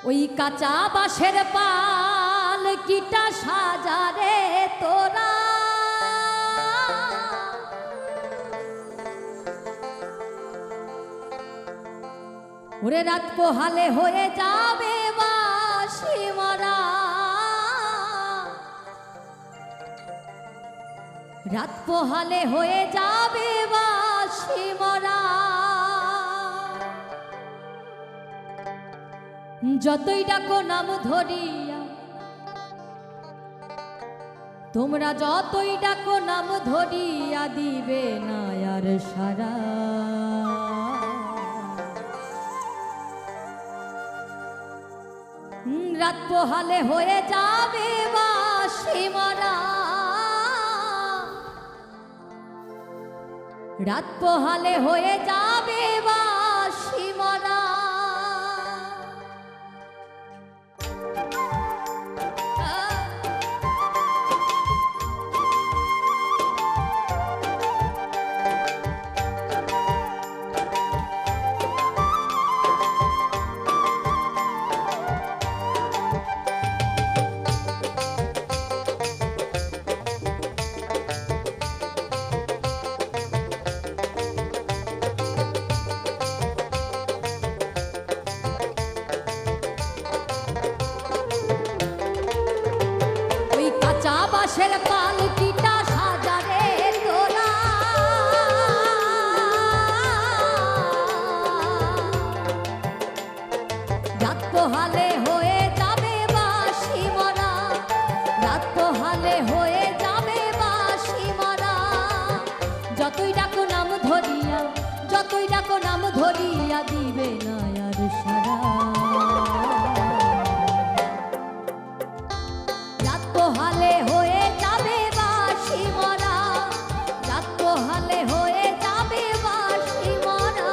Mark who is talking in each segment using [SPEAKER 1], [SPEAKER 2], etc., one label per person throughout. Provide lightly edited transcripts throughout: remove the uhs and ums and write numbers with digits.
[SPEAKER 1] ওই কাঁচা বাঁশের পাল কিটা সাজারে তোরা, ওরে রাত পোহালে হয়ে যাবে বাঁশি মরা, রাত পোহালে হয়ে যাবে বাঁশি মরা। যতই ডাকো নাম ধরিয়া, তোমরা যতই ডাকো নাম ধরিয়া দিবে না আর সারা। রাত পোহালে হয়ে যাবে বাঁশি মরা, রাত পোহালে হয়ে যাবে বাঁশি মরা। বাঁশের পাল কিটা সাজারে তোরা, রাত পোহালে হয়ে যাবে বাঁশি মরা, রাত পোহালে হয়ে যাবে বাঁশি মরা। যতই ডাকো নাম ধরিয়া, যতই ডাকো নাম ধরিয়া দিবে না আর সারা। রাত পোহালে হয়ে যাবে বাঁশি মরা, রাত পোহালে হয়ে যাবে বাঁশি মরা।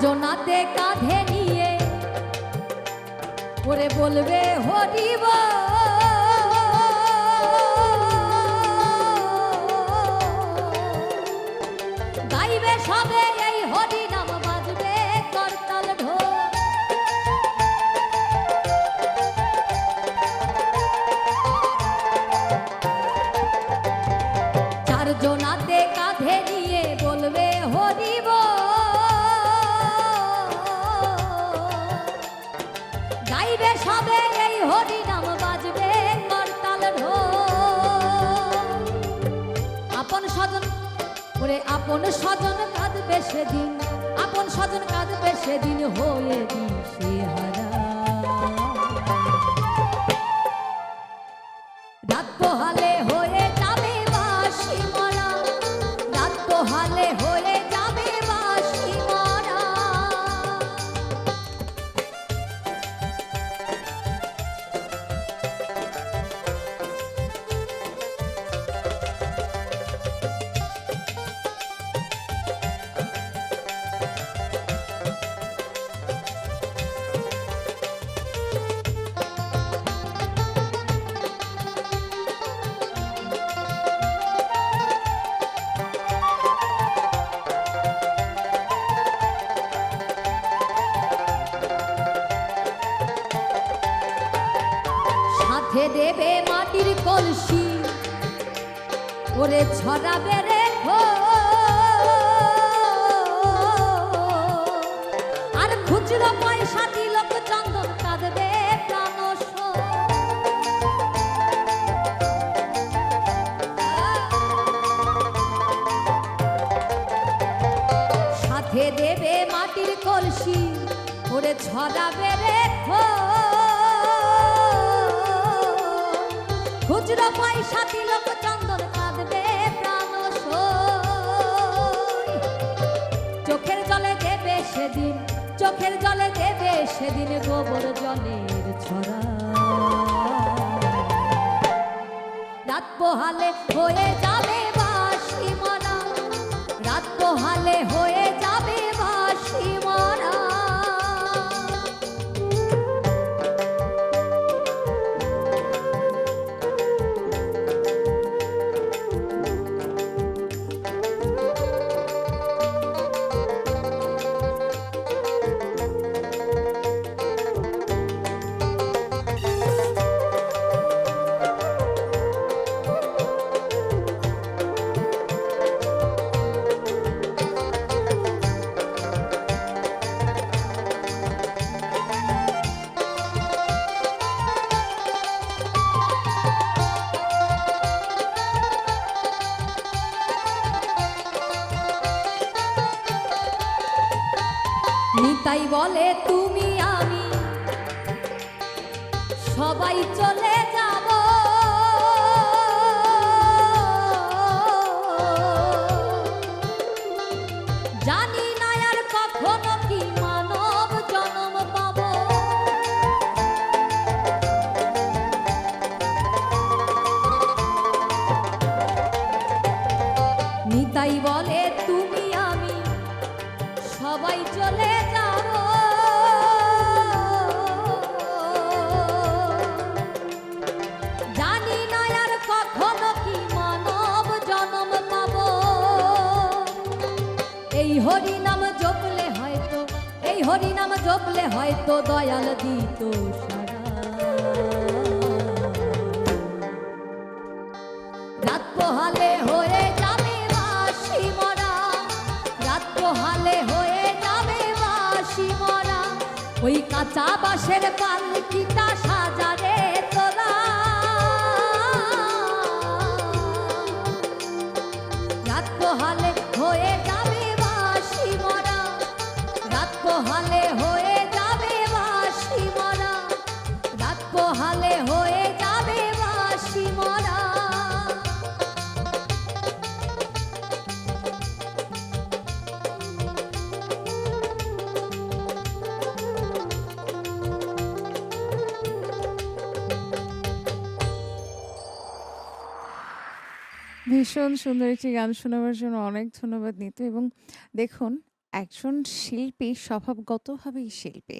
[SPEAKER 1] জনাতে কাঁধে নিয়ে ওরে বলবে হরিব, গাইবে সবে এই হরি নাম, বাজবে করতাল ঢোল। চার জনাতে কাঁধে নিয়ে বলবে হরিব, গাইবে সবে এই হরি নাম, বাজবে করতাল ঢোল। আপন স্বজন ওরে আপন স্বজন কাঁদবে সেদিন, আপন স্বজন কাঁদবে সেদিন হয়ে দিশেহারা। রাত পোহালে হয়ে যাবে বাঁশি মরা, রাত পোহালে হয়ে যাবে বাঁশি মরা। সাথে দেবে মাটির কলসি, ওরে ছড়াবে রে আর খুচরো পয়সা দিল চন্দন, কাঁদবে প্রাণ। সাথে দেবে মাটির কলসি, ওরে ছড়াবে রে খুচরো পয়সা দিল চন্দন, কাঁদবে প্রাণ। চোখের জলে দেবে সেদিন গোবর জলের ছড়া। রাত পোহালে হয়ে যাবে বাঁশি মরা, রাত পোহালে হয়ে যাবে বাঁশি মরা। নিতাই বলে তুমি আমি সবাই চলে যাব, জানি না আর কখনো কি মানব জন্ম পাব। নিতাই বলে তুমি আমি সবাই চলে যাব, জানি না আর কখনো কি মানব জন্ম পাব। এই হরি নাম জপলে হয়তো, এই হরি নাম জপলে হয়তো দয়াল দিত সারা। রাত পোহালে হয়ে যাবে বাঁশি মরা, রাত পোহালে হয়ে যাবে বাঁশি মরা। ওই কাঁচা বাঁশের পালকিটা সাজারে তোলা, রাত পোহালে হয়ে যাবে বাঁশি মরা, রাত পোহালে হয়ে যাবে বাঁশি মরা, রাত পোহালে হয়ে যাবে বাঁশি মরা।
[SPEAKER 2] ভীষণ সুন্দর একটি গান শোনাবার জন্য অনেক ধন্যবাদ নিতু। এবং দেখুন, একজন শিল্পী স্বভাবগতভাবেই শিল্পী।